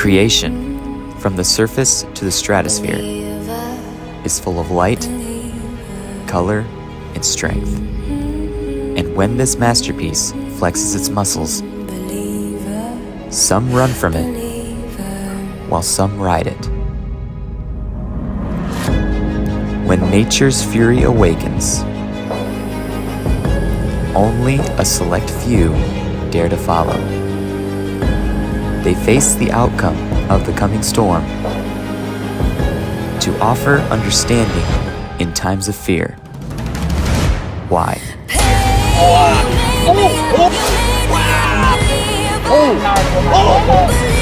Creation, from the surface to the stratosphere, is full of light, color, and strength. And when this masterpiece flexes its muscles, some run from it, while some ride it. When nature's fury awakens, only a select few dare to follow. They face the outcome of the coming storm to offer understanding in times of fear. Why? Oh!